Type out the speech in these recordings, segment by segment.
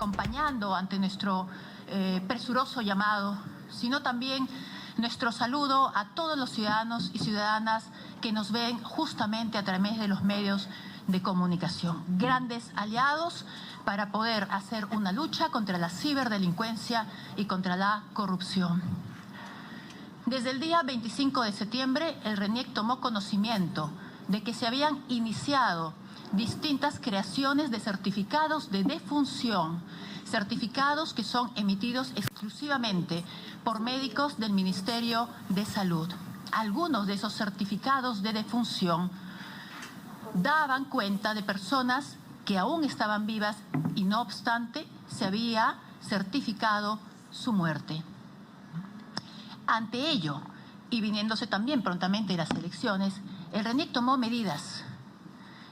acompañando ante nuestro presuroso llamado, sino también nuestro saludo a todos los ciudadanos y ciudadanas que nos ven justamente a través de los medios de comunicación. Grandes aliados para poder hacer una lucha contra la ciberdelincuencia y contra la corrupción. Desde el día 25 de septiembre, el RENIEC tomó conocimiento de que se habían iniciado distintas creaciones de certificados de defunción, certificados que son emitidos exclusivamente por médicos del Ministerio de Salud. Algunos de esos certificados de defunción daban cuenta de personas que aún estaban vivas y no obstante se había certificado su muerte. Ante ello, y viniéndose también prontamente las elecciones, el RENIEC tomó medidas.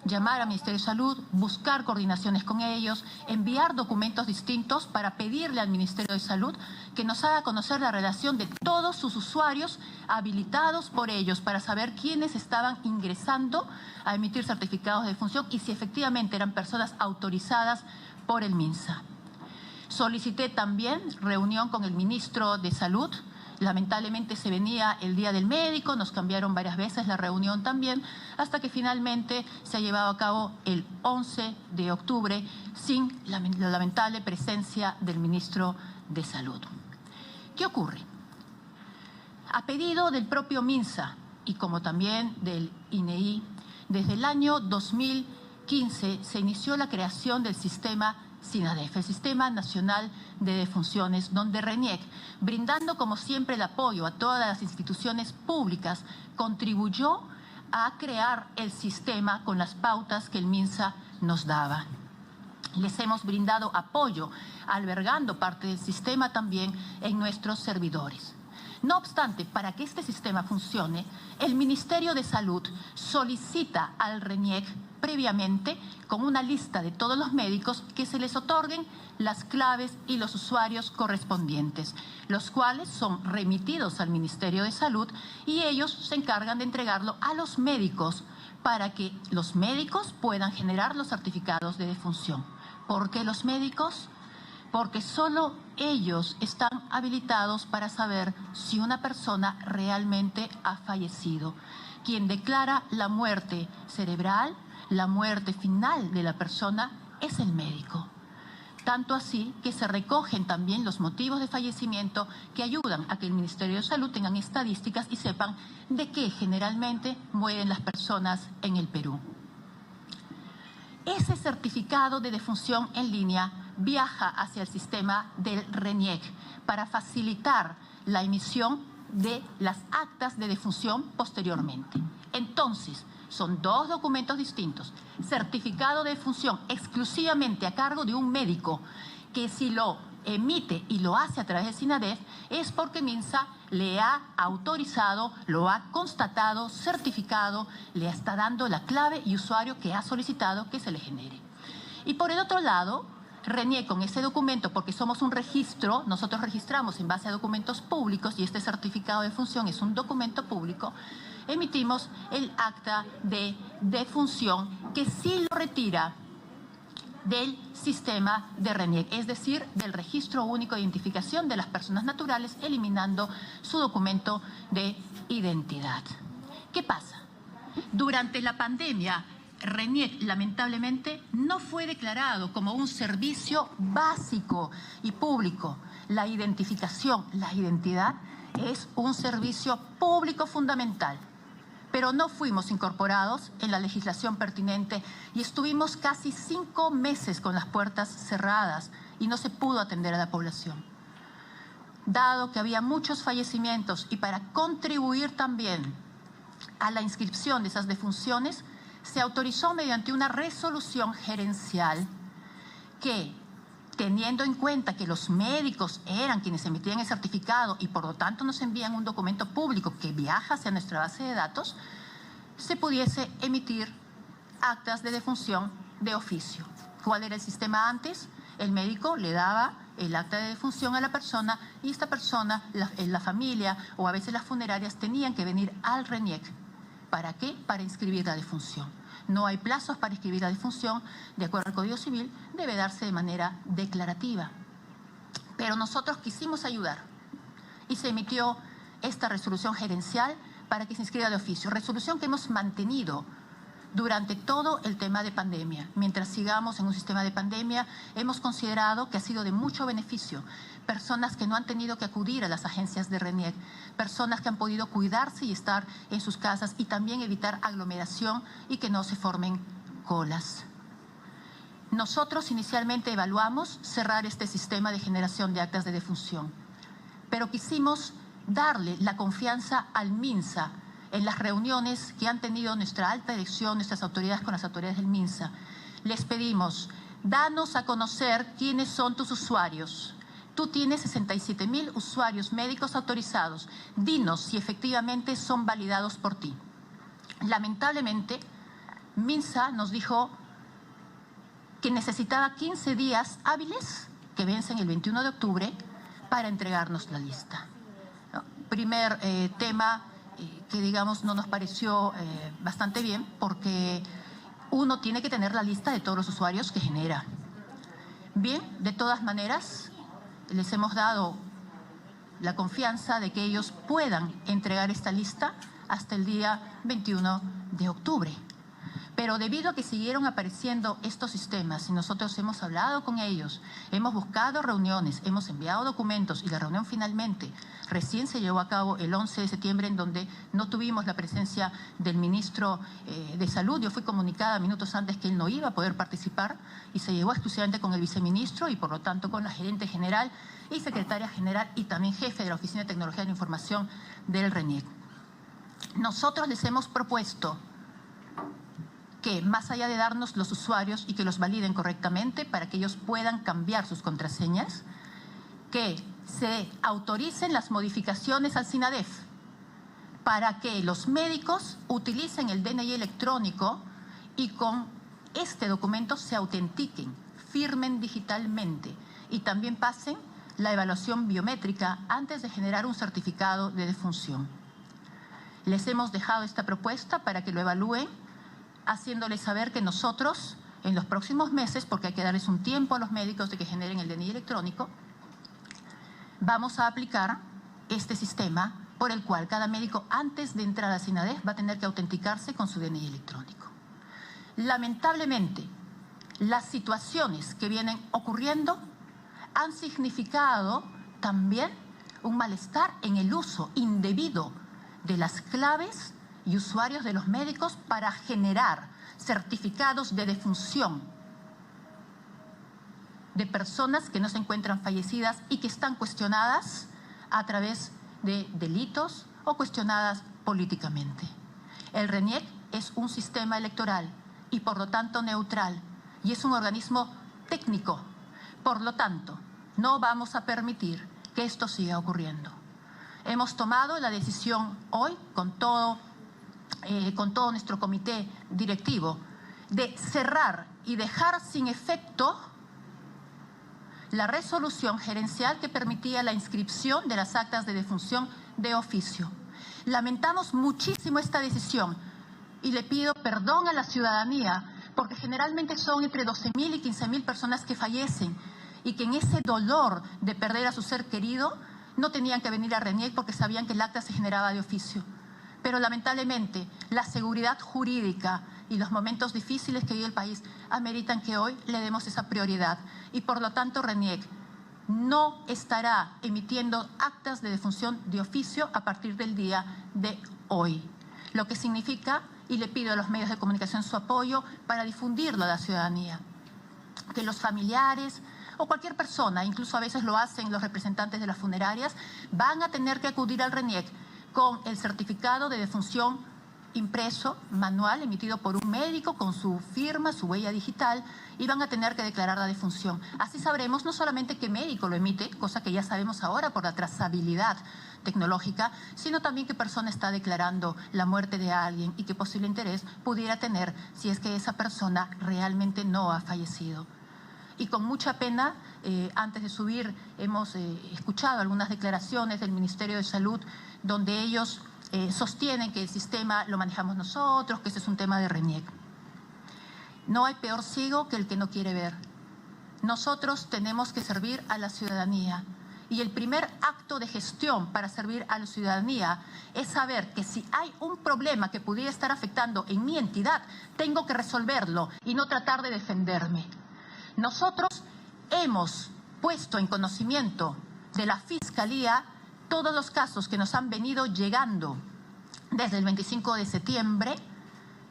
Llamar al Ministerio de Salud, buscar coordinaciones con ellos, enviar documentos distintos para pedirle al Ministerio de Salud que nos haga conocer la relación de todos sus usuarios habilitados por ellos para saber quiénes estaban ingresando a emitir certificados de defunción y si efectivamente eran personas autorizadas por el MINSA. Solicité también reunión con el Ministro de Salud. Lamentablemente se venía el Día del Médico, nos cambiaron varias veces la reunión también, hasta que finalmente se ha llevado a cabo el 11 de octubre sin la lamentable presencia del Ministro de Salud. ¿Qué ocurre? A pedido del propio MINSA y como también del INEI, desde el año 2015 se inició la creación del sistema SINADEF, el Sistema Nacional de Defunciones, donde RENIEC, brindando como siempre el apoyo a todas las instituciones públicas, contribuyó a crear el sistema con las pautas que el MINSA nos daba. Les hemos brindado apoyo, albergando parte del sistema también en nuestros servidores. No obstante, para que este sistema funcione, el Ministerio de Salud solicita al RENIEC previamente con una lista de todos los médicos que se les otorguen las claves y los usuarios correspondientes, los cuales son remitidos al Ministerio de Salud y ellos se encargan de entregarlo a los médicos para que los médicos puedan generar los certificados de defunción. ¿Por qué los médicos? Porque solo ellos están habilitados para saber si una persona realmente ha fallecido. Quien declara la muerte cerebral, la muerte final de la persona, es el médico. Tanto así que se recogen también los motivos de fallecimiento que ayudan a que el Ministerio de Salud tengan estadísticas y sepan de qué generalmente mueren las personas en el Perú. Ese certificado de defunción en línea viaja hacia el sistema del RENIEC para facilitar la emisión de las actas de defunción posteriormente. Entonces, son dos documentos distintos. Certificado de defunción exclusivamente a cargo de un médico que si lo emite y lo hace a través de SINADEF es porque MINSA le ha autorizado, lo ha constatado, certificado, le está dando la clave y usuario que ha solicitado que se le genere. Y por el otro lado, RENIEC con ese documento, porque somos un registro, nosotros registramos en base a documentos públicos y este certificado de defunción es un documento público, emitimos el acta de defunción que sí lo retira del sistema de RENIEC, es decir, del Registro Único de Identificación de las Personas Naturales, eliminando su documento de identidad. ¿Qué pasa? Durante la pandemia, RENIEC lamentablemente no fue declarado como un servicio básico y público. La identificación, la identidad es un servicio público fundamental. Pero no fuimos incorporados en la legislación pertinente y estuvimos casi 5 meses con las puertas cerradas y no se pudo atender a la población. Dado que había muchos fallecimientos y para contribuir también a la inscripción de esas defunciones, se autorizó mediante una resolución gerencial que, teniendo en cuenta que los médicos eran quienes emitían el certificado y por lo tanto nos envían un documento público que viaja hacia nuestra base de datos, se pudiese emitir actas de defunción de oficio. ¿Cuál era el sistema antes? El médico le daba el acta de defunción a la persona y esta persona, la familia o a veces las funerarias tenían que venir al RENIEC. ¿Para qué? Para inscribir la defunción. no hay plazos para escribir la defunción, de acuerdo al Código Civil, debe darse de manera declarativa. Pero nosotros quisimos ayudar y se emitió esta resolución gerencial para que se inscriba de oficio. Resolución que hemos mantenido durante todo el tema de pandemia. Mientras sigamos en un sistema de pandemia, hemos considerado que ha sido de mucho beneficio. Personas que no han tenido que acudir a las agencias de RENIEC, personas que han podido cuidarse y estar en sus casas y también evitar aglomeración y que no se formen colas. Nosotros inicialmente evaluamos cerrar este sistema de generación de actas de defunción, pero quisimos darle la confianza al MINSA en las reuniones que han tenido nuestra alta dirección, nuestras autoridades con las autoridades del MINSA. Les pedimos, danos a conocer quiénes son tus usuarios. Tú tienes 67,000 usuarios médicos autorizados. Dinos si efectivamente son validados por ti. Lamentablemente, MINSA nos dijo que necesitaba 15 días hábiles, que vencen el 21 de octubre, para entregarnos la lista. Primer tema que, digamos, no nos pareció bastante bien, porque uno tiene que tener la lista de todos los usuarios que genera. Bien, de todas maneras, les hemos dado la confianza de que ellos puedan entregar esta lista hasta el día 21 de octubre. Pero debido a que siguieron apareciendo estos sistemas y nosotros hemos hablado con ellos, hemos buscado reuniones, hemos enviado documentos y la reunión finalmente recién se llevó a cabo el 11 de septiembre en donde no tuvimos la presencia del ministro de Salud. Yo fui comunicada minutos antes que él no iba a poder participar y se llevó exclusivamente con el viceministro y por lo tanto con la gerente general y secretaria general y también jefe de la Oficina de Tecnología de la Información del RENIEC. Nosotros les hemos propuesto que más allá de darnos los usuarios y que los validen correctamente para que ellos puedan cambiar sus contraseñas, que se autoricen las modificaciones al SINADEF para que los médicos utilicen el DNI electrónico y con este documento se autentiquen, firmen digitalmente y también pasen la evaluación biométrica antes de generar un certificado de defunción. Les hemos dejado esta propuesta para que lo evalúen, haciéndoles saber que nosotros, en los próximos meses, porque hay que darles un tiempo a los médicos de que generen el DNI electrónico, vamos a aplicar este sistema por el cual cada médico, antes de entrar a SINADEF, va a tener que autenticarse con su DNI electrónico. Lamentablemente, las situaciones que vienen ocurriendo han significado también un malestar en el uso indebido de las claves y usuarios de los médicos para generar certificados de defunción de personas que no se encuentran fallecidas y que están cuestionadas a través de delitos o cuestionadas políticamente. El RENIEC es un sistema electoral y por lo tanto neutral y es un organismo técnico. Por lo tanto, no vamos a permitir que esto siga ocurriendo. Hemos tomado la decisión hoy con todo nuestro comité directivo de cerrar y dejar sin efecto la resolución gerencial que permitía la inscripción de las actas de defunción de oficio. Lamentamos muchísimo esta decisión y le pido perdón a la ciudadanía porque generalmente son entre 12,000 y 15,000 personas que fallecen y que en ese dolor de perder a su ser querido no tenían que venir a RENIEC porque sabían que el acta se generaba de oficio. Pero lamentablemente la seguridad jurídica y los momentos difíciles que vive el país ameritan que hoy le demos esa prioridad. Y por lo tanto RENIEC no estará emitiendo actas de defunción de oficio a partir del día de hoy. Lo que significa, y le pido a los medios de comunicación su apoyo para difundirlo a la ciudadanía, que los familiares o cualquier persona, incluso a veces lo hacen los representantes de las funerarias, van a tener que acudir al RENIEC con el certificado de defunción impreso, manual, emitido por un médico con su firma, su huella digital, y van a tener que declarar la defunción. Así sabremos no solamente qué médico lo emite, cosa que ya sabemos ahora por la trazabilidad tecnológica, sino también qué persona está declarando la muerte de alguien y qué posible interés pudiera tener si es que esa persona realmente no ha fallecido. Y con mucha pena, antes de subir, hemos escuchado algunas declaraciones del Ministerio de Salud donde ellos sostienen que el sistema lo manejamos nosotros, que ese es un tema de RENIEC. No hay peor ciego que el que no quiere ver. Nosotros tenemos que servir a la ciudadanía. Y el primer acto de gestión para servir a la ciudadanía es saber que si hay un problema que pudiera estar afectando en mi entidad, tengo que resolverlo y no tratar de defenderme. Nosotros hemos puesto en conocimiento de la Fiscalía todos los casos que nos han venido llegando desde el 25 de septiembre,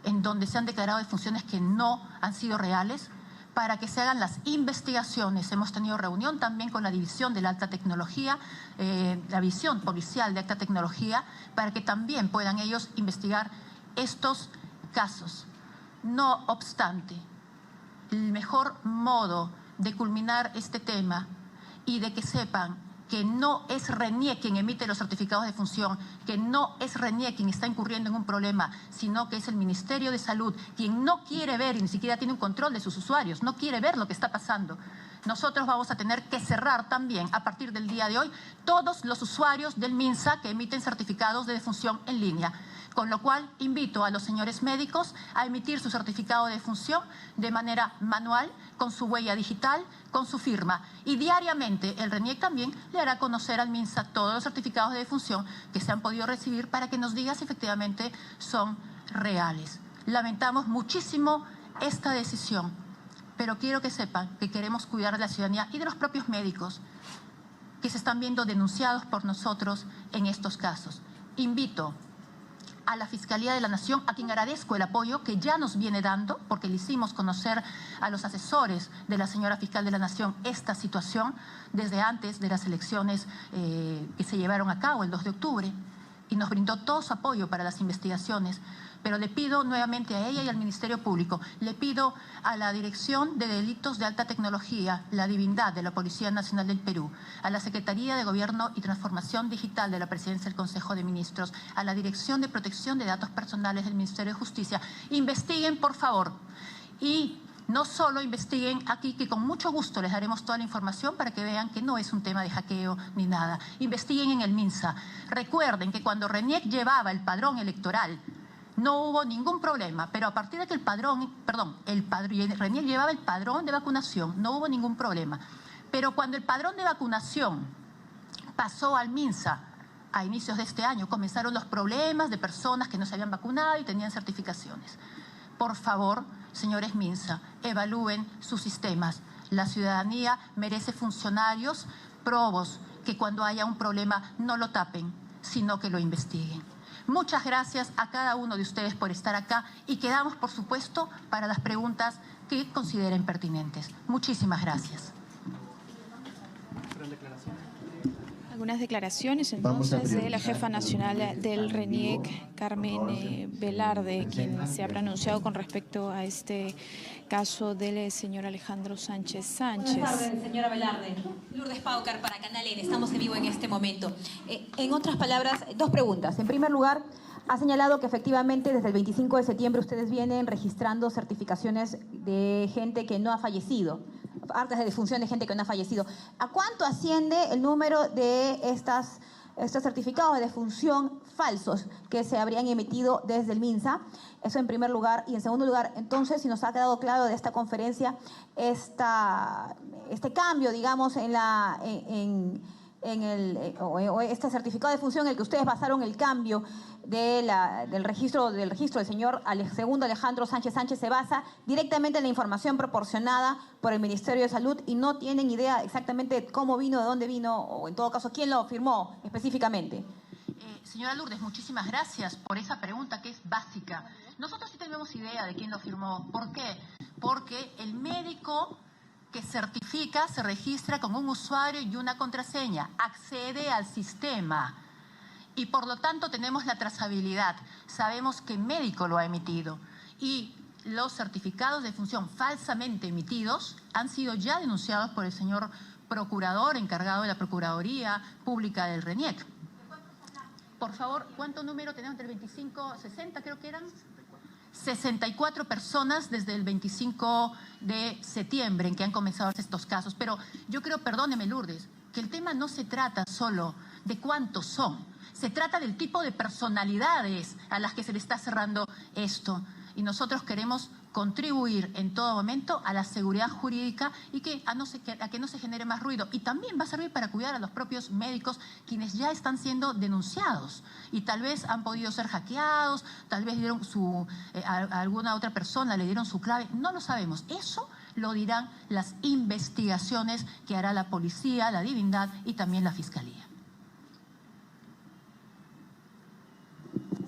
en donde se han declarado defunciones que no han sido reales, para que se hagan las investigaciones. Hemos tenido reunión también con la División de la Alta Tecnología, la División Policial de Alta Tecnología, para que también puedan ellos investigar estos casos. No obstante, el mejor modo de culminar este tema y de que sepan que no es RENIEC quien emite los certificados de defunción, que no es RENIEC quien está incurriendo en un problema, sino que es el Ministerio de Salud quien no quiere ver y ni siquiera tiene un control de sus usuarios, no quiere ver lo que está pasando. Nosotros vamos a tener que cerrar también, a partir del día de hoy, todos los usuarios del MINSA que emiten certificados de defunción en línea. Con lo cual, invito a los señores médicos a emitir su certificado de defunción de manera manual, con su huella digital, con su firma. Y diariamente el RENIEC también le hará conocer al MINSA todos los certificados de defunción que se han podido recibir para que nos diga si efectivamente son reales. Lamentamos muchísimo esta decisión, pero quiero que sepan que queremos cuidar de la ciudadanía y de los propios médicos que se están viendo denunciados por nosotros en estos casos. Invito a la Fiscalía de la Nación, a quien agradezco el apoyo que ya nos viene dando, porque le hicimos conocer a los asesores de la señora Fiscal de la Nación esta situación desde antes de las elecciones que se llevaron a cabo el 2 de octubre, y nos brindó todo su apoyo para las investigaciones. Pero le pido nuevamente a ella y al Ministerio Público, le pido a la Dirección de Delitos de Alta Tecnología, la Divindad de la Policía Nacional del Perú, a la Secretaría de Gobierno y Transformación Digital de la Presidencia del Consejo de Ministros, a la Dirección de Protección de Datos Personales del Ministerio de Justicia, investiguen por favor. Y no solo investiguen aquí, que con mucho gusto les daremos toda la información para que vean que no es un tema de hackeo ni nada. Investiguen en el MINSA. Recuerden que cuando RENIEC llevaba el padrón electoral, no hubo ningún problema, pero a partir de que RENIEC llevaba el padrón de vacunación, no hubo ningún problema. Pero cuando el padrón de vacunación pasó al MINSA a inicios de este año, comenzaron los problemas de personas que no se habían vacunado y tenían certificaciones. Por favor, señores MINSA, evalúen sus sistemas. La ciudadanía merece funcionarios probos que cuando haya un problema no lo tapen, sino que lo investiguen. Muchas gracias a cada uno de ustedes por estar acá y quedamos, por supuesto, para las preguntas que consideren pertinentes. Muchísimas gracias. Algunas declaraciones entonces de la jefa nacional del RENIEC, Carmen Velarde, quien se ha pronunciado con respecto a este caso del señor Alejandro Sánchez. Buenas tardes, señora Velarde. Lourdes Paucar para Canal N. Estamos en vivo en este momento. En otras palabras, dos preguntas. En primer lugar, ha señalado que efectivamente desde el 25 de septiembre ustedes vienen registrando certificaciones de gente que no ha fallecido, actas de defunción de gente que no ha fallecido. ¿A cuánto asciende el número de estos certificados de defunción falsos que se habrían emitido desde el MINSA? Eso en primer lugar. Y en segundo lugar, entonces, si nos ha quedado claro de esta conferencia, este cambio, digamos, este certificado de defunción en el que ustedes basaron el cambio del registro del señor segundo Alejandro Sánchez se basa directamente en la información proporcionada por el Ministerio de Salud y no tienen idea exactamente de cómo vino, de dónde vino, o en todo caso, quién lo firmó específicamente. Señora Lourdes, muchísimas gracias por esa pregunta que es básica. Nosotros sí tenemos idea de quién lo firmó. ¿Por qué? Porque el médico que certifica se registra con un usuario y una contraseña, accede al sistema y por lo tanto tenemos la trazabilidad. Sabemos qué médico lo ha emitido y los certificados de defunción falsamente emitidos han sido ya denunciados por el señor procurador encargado de la Procuraduría Pública del RENIEC. Por favor, ¿cuánto número tenemos? Entre 25, 60 creo que eran. 64 personas desde el 25 de septiembre en que han comenzado estos casos. Pero yo creo, perdóneme Lourdes, que el tema no se trata solo de cuántos son. Se trata del tipo de personalidades a las que se le está cerrando esto. Y nosotros queremos contribuir en todo momento a la seguridad jurídica y a que no se genere más ruido. Y también va a servir para cuidar a los propios médicos, quienes ya están siendo denunciados y tal vez han podido ser hackeados, tal vez dieron a alguna otra persona le dieron su clave, no lo sabemos. Eso lo dirán las investigaciones que hará la policía, la divindad y también la fiscalía.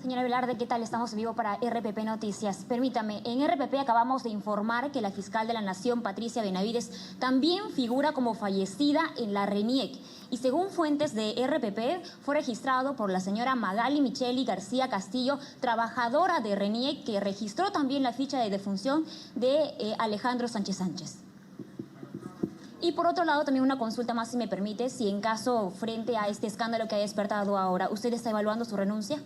Señora Velarde, ¿qué tal? Estamos en vivo para RPP Noticias. Permítame, en RPP acabamos de informar que la fiscal de la Nación, Patricia Benavides, también figura como fallecida en la RENIEC. Y según fuentes de RPP, fue registrado por la señora Magali Micheli García Castillo, trabajadora de RENIEC, que registró también la ficha de defunción de Alejandro Sánchez Sánchez. Y por otro lado, también una consulta más, si me permite, si en caso, frente a este escándalo que ha despertado ahora, ¿usted está evaluando su renuncia?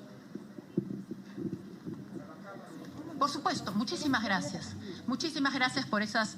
Por supuesto, muchísimas gracias. Muchísimas gracias por esas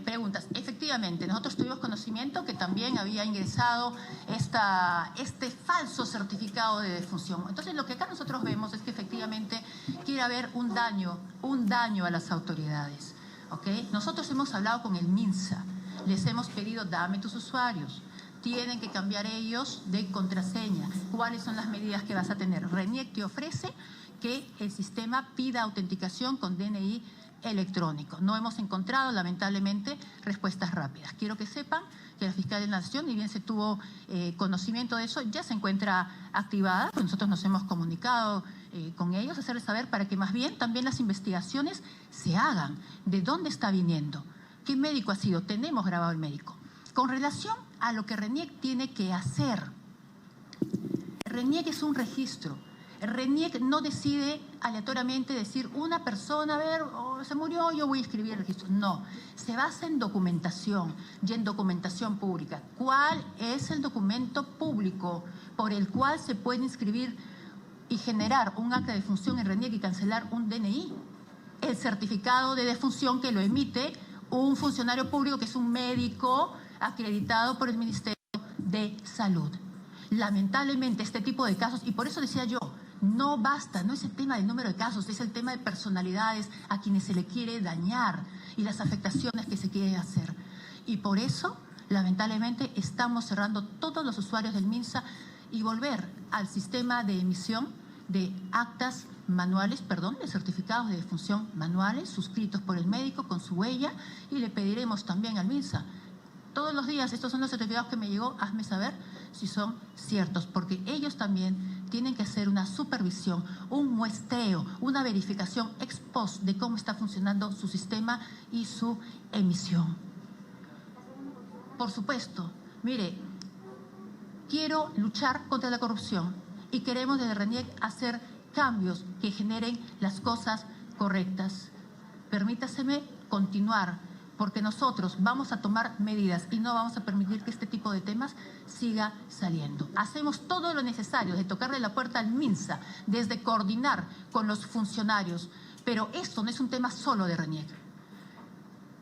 preguntas. Efectivamente, nosotros tuvimos conocimiento que también había ingresado este falso certificado de defunción. Entonces, lo que acá nosotros vemos es que efectivamente quiere haber un daño a las autoridades. ¿Okay? Nosotros hemos hablado con el MINSA, les hemos pedido, dame tus usuarios. Tienen que cambiar ellos de contraseña. ¿Cuáles son las medidas que vas a tener? RENIEC te ofrece que el sistema pida autenticación con DNI electrónico. No hemos encontrado, lamentablemente, respuestas rápidas. Quiero que sepan que la Fiscalía de la Nación, ni bien se tuvo conocimiento de eso, ya se encuentra activada. Pues nosotros nos hemos comunicado con ellos, hacerles saber para que más bien también las investigaciones se hagan. ¿De dónde está viniendo? ¿Qué médico ha sido? Tenemos grabado el médico. Con relación a lo que RENIEC tiene que hacer, RENIEC es un registro. RENIEC no decide aleatoriamente decir una persona, a ver, se murió, yo voy a escribir el registro. No, se basa en documentación y en documentación pública. ¿Cuál es el documento público por el cual se puede inscribir y generar un acta de defunción en RENIEC y cancelar un DNI? El certificado de defunción que lo emite un funcionario público que es un médico acreditado por el Ministerio de Salud. Lamentablemente este tipo de casos, y por eso decía yo, no basta, no es el tema del número de casos, es el tema de personalidades a quienes se le quiere dañar y las afectaciones que se quieren hacer. Y por eso, lamentablemente, estamos cerrando todos los usuarios del MINSA y volver al sistema de emisión de actas manuales, de certificados de defunción manuales suscritos por el médico con su huella, y le pediremos también al MINSA, todos los días, estos son los certificados que me llegó, hazme saber si son ciertos, porque ellos también tienen que hacer una supervisión, un muestreo, una verificación ex post de cómo está funcionando su sistema y su emisión. Por supuesto, mire, quiero luchar contra la corrupción y queremos desde RENIEC hacer cambios que generen las cosas correctas. Permítaseme continuar, porque nosotros vamos a tomar medidas y no vamos a permitir que este tipo de temas siga saliendo. Hacemos todo lo necesario, de tocarle la puerta al MINSA, desde coordinar con los funcionarios, pero esto no es un tema solo de RENIEC.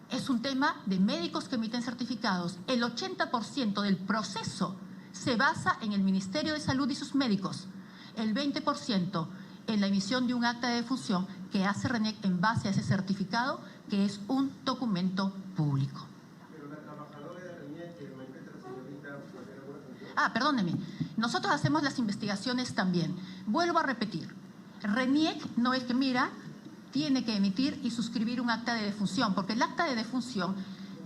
Es un tema de médicos que emiten certificados. El 80% del proceso se basa en el Ministerio de Salud y sus médicos. El 20% en la emisión de un acta de defunción que hace RENIEC en base a ese certificado, que es un documento público. Pero la trabajadora de RENIEC, que manifesta la señorita, perdóneme. Nosotros hacemos las investigaciones también. Vuelvo a repetir. RENIEC no es que, mira, tiene que emitir y suscribir un acta de defunción, porque el acta de defunción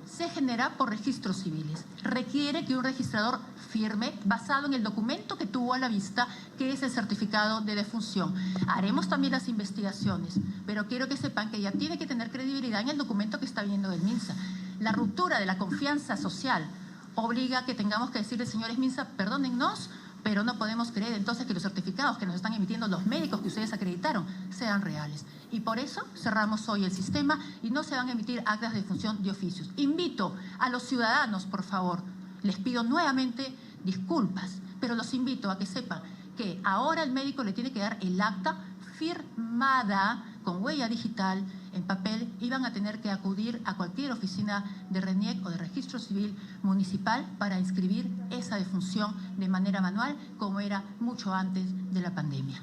se genera por registros civiles. Requiere que un registrador firme basado en el documento que tuvo a la vista, que es el certificado de defunción. Haremos también las investigaciones, pero quiero que sepan que ya tiene que tener credibilidad en el documento que está viniendo del MINSA. La ruptura de la confianza social obliga a que tengamos que decirle, señores MINSA, perdónennos, pero no podemos creer entonces que los certificados que nos están emitiendo los médicos que ustedes acreditaron sean reales. Y por eso cerramos hoy el sistema y no se van a emitir actas de defunción de oficios. Invito a los ciudadanos, por favor, les pido nuevamente disculpas, pero los invito a que sepan que ahora el médico le tiene que dar el acta firmada con huella digital en papel, y van a tener que acudir a cualquier oficina de RENIEC o de registro civil municipal para inscribir esa defunción de manera manual, como era mucho antes de la pandemia.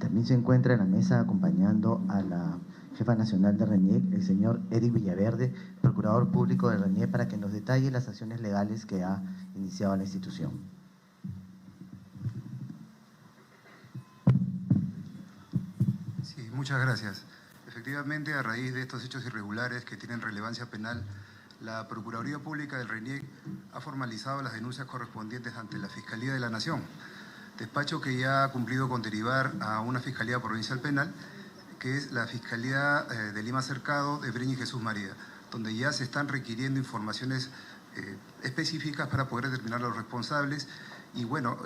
También se encuentra en la mesa acompañando a la jefa nacional de RENIEC, el señor Eric Villaverde, procurador público de RENIEC, para que nos detalle las acciones legales que ha iniciado la institución. Sí, muchas gracias. Efectivamente, a raíz de estos hechos irregulares que tienen relevancia penal, la Procuraduría Pública del RENIEC ha formalizado las denuncias correspondientes ante la Fiscalía de la Nación, despacho que ya ha cumplido con derivar a una Fiscalía Provincial Penal, que es la Fiscalía de Lima Cercado de Breña y Jesús María, donde ya se están requiriendo informaciones específicas para poder determinar a los responsables y, bueno,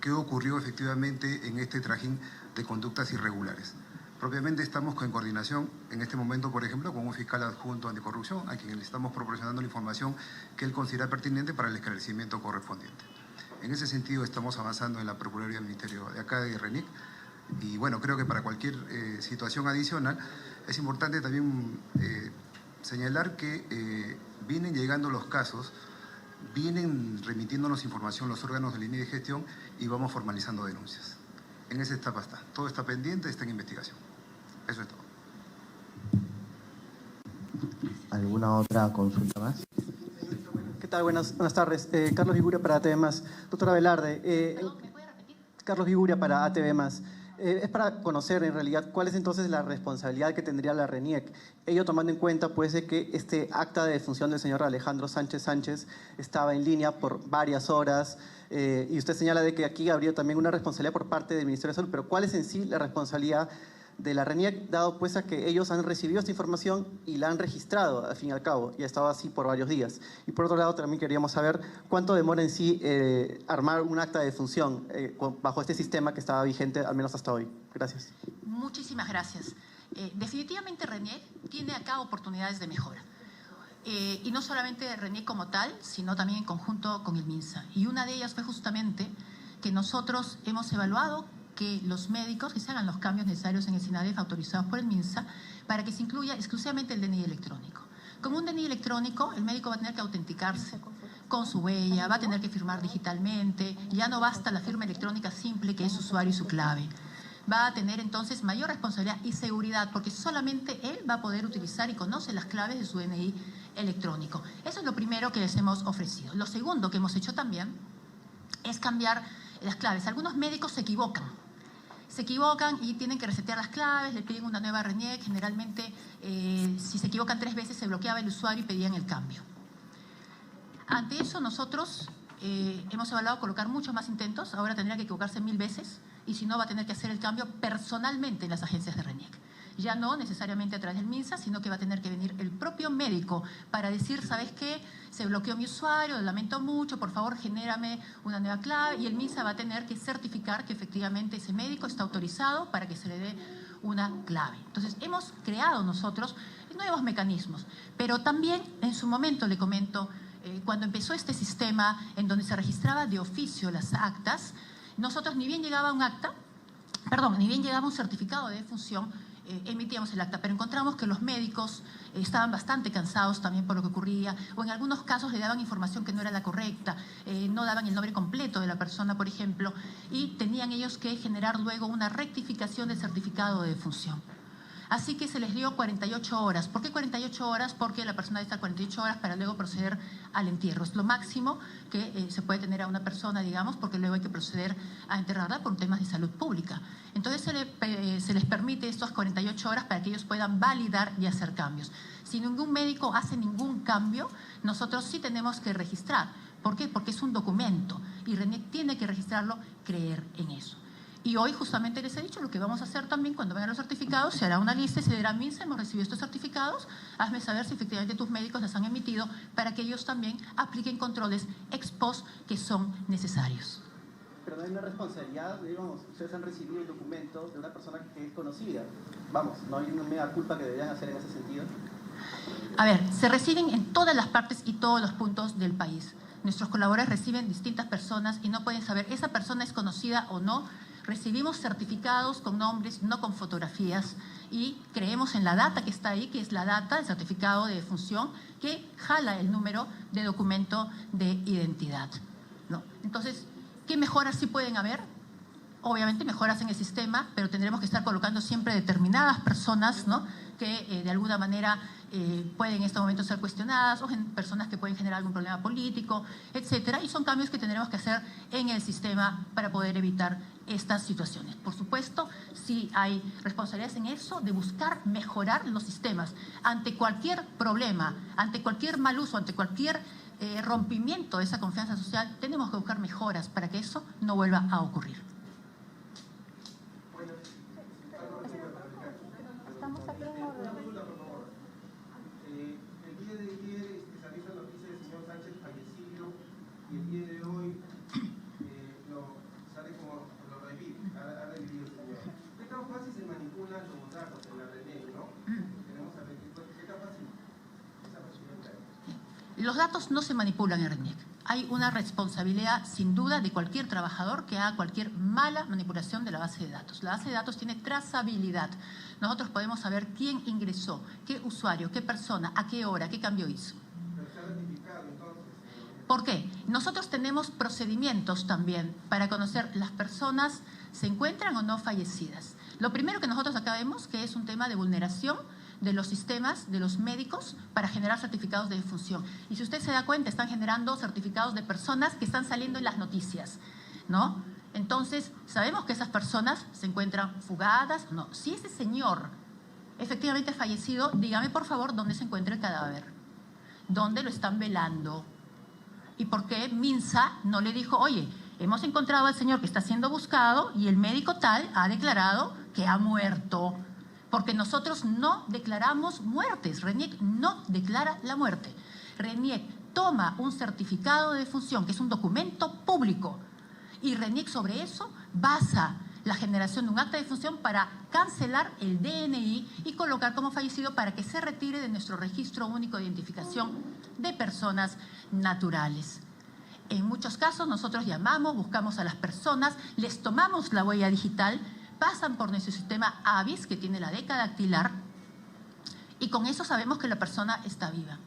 qué ocurrió efectivamente en este trajín de conductas irregulares. Propiamente estamos en coordinación en este momento, por ejemplo, con un fiscal adjunto anticorrupción, a quien le estamos proporcionando la información que él considera pertinente para el esclarecimiento correspondiente. En ese sentido estamos avanzando en la Procuraduría del Ministerio de acá de RENIEC. Y bueno, creo que para cualquier situación adicional es importante también señalar que vienen llegando los casos, vienen remitiéndonos información los órganos de línea de gestión y vamos formalizando denuncias. En esa etapa está. Todo está pendiente, está en investigación. Eso es todo. ¿Alguna otra consulta más? ¿Qué tal? Buenas tardes. Carlos Viguria para ATV+. Doctora Velarde, ¿Me puede repetir? Carlos Viguria para ATV+. Es para conocer en realidad cuál es entonces la responsabilidad que tendría la RENIEC. Ello tomando en cuenta pues de que este acta de defunción del señor Alejandro Sánchez Sánchez estaba en línea por varias horas y usted señala de que aquí habría también una responsabilidad por parte del Ministerio de Salud, pero ¿cuál es en sí la responsabilidad de la RENIEC, dado pues a que ellos han recibido esta información y la han registrado al fin y al cabo, y ha estado así por varios días? Y por otro lado también queríamos saber cuánto demora en sí armar un acta de defunción bajo este sistema que estaba vigente al menos hasta hoy. Gracias. Muchísimas gracias. Definitivamente RENIEC tiene acá oportunidades de mejora. Y no solamente RENIEC como tal, sino también en conjunto con el MINSA. Y una de ellas fue justamente que nosotros hemos evaluado que los médicos, que se hagan los cambios necesarios en el SINADEF autorizados por el MINSA para que se incluya exclusivamente el DNI electrónico. Como un DNI electrónico, el médico va a tener que autenticarse con su huella, va a tener que firmar digitalmente, ya no basta la firma electrónica simple que es su usuario y su clave. Va a tener entonces mayor responsabilidad y seguridad porque solamente él va a poder utilizar y conoce las claves de su DNI electrónico. Eso es lo primero que les hemos ofrecido. Lo segundo que hemos hecho también es cambiar las claves. Algunos médicos se equivocan y tienen que resetear las claves, le piden una nueva RENIEC. Generalmente, si se equivocan 3 veces, se bloqueaba el usuario y pedían el cambio. Ante eso, nosotros hemos evaluado colocar muchos más intentos. Ahora tendría que equivocarse 1000 veces y si no, va a tener que hacer el cambio personalmente en las agencias de RENIEC. Ya no necesariamente a través del MINSA, sino que va a tener que venir el propio médico para decir, ¿sabes qué? Se bloqueó mi usuario, lo lamento mucho, por favor genérame una nueva clave, y el MINSA va a tener que certificar que efectivamente ese médico está autorizado para que se le dé una clave. Entonces, hemos creado nosotros nuevos mecanismos, pero también en su momento, le comento, cuando empezó este sistema en donde se registraba de oficio las actas, nosotros ni bien llegaba un certificado de defunción, emitíamos el acta, pero encontramos que los médicos estaban bastante cansados también por lo que ocurría, o en algunos casos le daban información que no era la correcta, no daban el nombre completo de la persona, por ejemplo, y tenían ellos que generar luego una rectificación del certificado de defunción. Así que se les dio 48 horas. ¿Por qué 48 horas? Porque la persona debe estar 48 horas para luego proceder al entierro. Es lo máximo que se puede tener a una persona, digamos, porque luego hay que proceder a enterrarla por temas de salud pública. Entonces se les permite estas 48 horas para que ellos puedan validar y hacer cambios. Si ningún médico hace ningún cambio, nosotros sí tenemos que registrar. ¿Por qué? Porque es un documento y RENIEC tiene que registrarlo, creer en eso. Y hoy justamente les he dicho lo que vamos a hacer también cuando vengan los certificados, se hará una lista y se dirá, MINSA, hemos recibido estos certificados, hazme saber si efectivamente tus médicos los han emitido para que ellos también apliquen controles ex post que son necesarios. Pero no hay una responsabilidad, digamos, ustedes han recibido el documento de una persona que es conocida. Vamos, no hay una mega culpa que deberían hacer en ese sentido. A ver, se reciben en todas las partes y todos los puntos del país. Nuestros colaboradores reciben distintas personas y no pueden saber, ¿esa persona es conocida o no? Recibimos certificados con nombres, no con fotografías, y creemos en la data que está ahí, que es la data del certificado de defunción, que jala el número de documento de identidad, ¿no? Entonces, ¿qué mejoras sí pueden haber? obviamente mejoras en el sistema, pero tendremos que estar colocando siempre determinadas personas, ¿no?, que de alguna manera pueden en este momento ser cuestionadas, o personas que pueden generar algún problema político, etcétera, y son cambios que tendremos que hacer en el sistema para poder evitar estas situaciones. Por supuesto, sí hay responsabilidades en eso de buscar mejorar los sistemas. Ante cualquier problema, ante cualquier mal uso, ante cualquier rompimiento de esa confianza social, tenemos que buscar mejoras para que eso no vuelva a ocurrir. Estamos aquí en orden. El día de ayer salió esa noticia del señor Sánchez fallecido y el día de hoy sale como lo ha revivido el señor. ¿Qué tan fácil se manipulan los datos en la RENIEC, no? Queremos saber qué tan fácil esa posibilidad. Los datos no se manipulan en RENIEC. Hay una responsabilidad, sin duda, de cualquier trabajador que haga cualquier mala manipulación de la base de datos. La base de datos tiene trazabilidad. Nosotros podemos saber quién ingresó, qué usuario, qué persona, a qué hora, qué cambio hizo. Pero se ha ratificado entonces. ¿Por qué? Nosotros tenemos procedimientos también para conocer las personas se encuentran o no fallecidas. Lo primero que nosotros acá vemos que es un tema de vulneración de los sistemas de los médicos para generar certificados de defunción. Y si usted se da cuenta, están generando certificados de personas que están saliendo en las noticias, ¿no? Entonces, sabemos que esas personas se encuentran fugadas. No, si ese señor efectivamente ha fallecido, dígame por favor dónde se encuentra el cadáver, dónde lo están velando y por qué Minsa no le dijo, oye, hemos encontrado al señor que está siendo buscado y el médico tal ha declarado que ha muerto. Porque nosotros no declaramos muertes, RENIEC no declara la muerte. RENIEC toma un certificado de defunción, que es un documento público, y RENIEC sobre eso basa la generación de un acta de defunción para cancelar el DNI y colocar como fallecido para que se retire de nuestro registro único de identificación de personas naturales. En muchos casos nosotros llamamos, buscamos a las personas, les tomamos la huella digital, pasan por nuestro sistema AVIS, que tiene la década dactilar, y con eso sabemos que la persona está viva.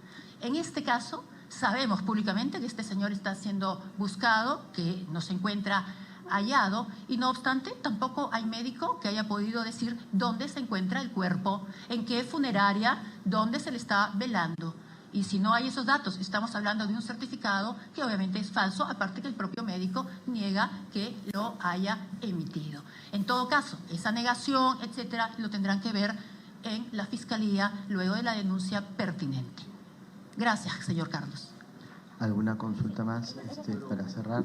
En este caso, sabemos públicamente que este señor está siendo buscado, que no se encuentra hallado, y no obstante, tampoco hay médico que haya podido decir dónde se encuentra el cuerpo, en qué funeraria, dónde se le está velando. Y si no hay esos datos, estamos hablando de un certificado que obviamente es falso, aparte que el propio médico niega que lo haya emitido. En todo caso, esa negación, etcétera, lo tendrán que ver en la Fiscalía luego de la denuncia pertinente. Gracias, señor Carlos. ¿Alguna consulta más para cerrar?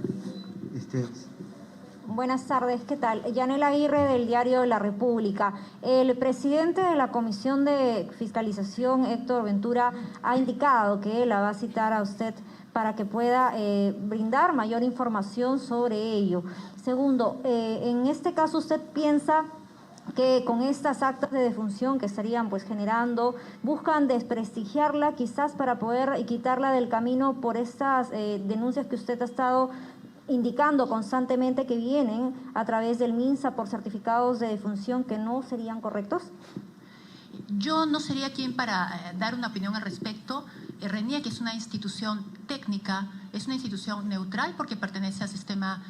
Buenas tardes, ¿qué tal? Yanela Aguirre del diario La República. El presidente de la Comisión de Fiscalización, Héctor Ventura, ha indicado que la va a citar a usted para que pueda brindar mayor información sobre ello. Segundo, en este caso, ¿usted piensa que con estas actas de defunción que estarían generando, buscan desprestigiarla quizás para poder quitarla del camino por estas denuncias que usted ha estado indicando constantemente que vienen a través del MINSA por certificados de defunción que no serían correctos? Yo no sería quien para dar una opinión al respecto. RENIEC es una institución técnica, es una institución neutral porque pertenece al sistema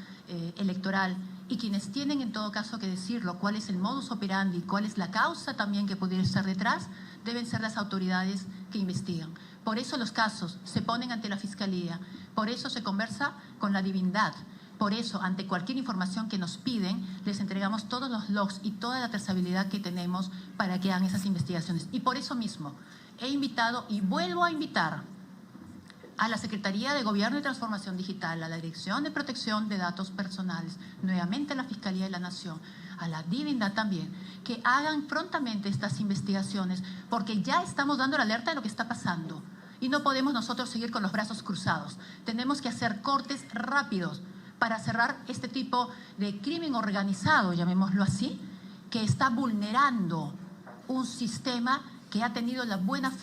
electoral, y quienes tienen en todo caso que decirlo, cuál es el modus operandi, cuál es la causa también que pudiera estar detrás, deben ser las autoridades que investigan. Por eso los casos se ponen ante la Fiscalía, por eso se conversa con la divindad, por eso ante cualquier información que nos piden, les entregamos todos los logs y toda la trazabilidad que tenemos para que hagan esas investigaciones. Y por eso mismo he invitado y vuelvo a invitar a la Secretaría de Gobierno y Transformación Digital, a la Dirección de Protección de Datos Personales, nuevamente a la Fiscalía de la Nación, a la divindad también, que hagan prontamente estas investigaciones, porque ya estamos dando la alerta de lo que está pasando y no podemos nosotros seguir con los brazos cruzados. Tenemos que hacer cortes rápidos para cerrar este tipo de crimen organizado, llamémoslo así, que está vulnerando un sistema que ha tenido la buena fe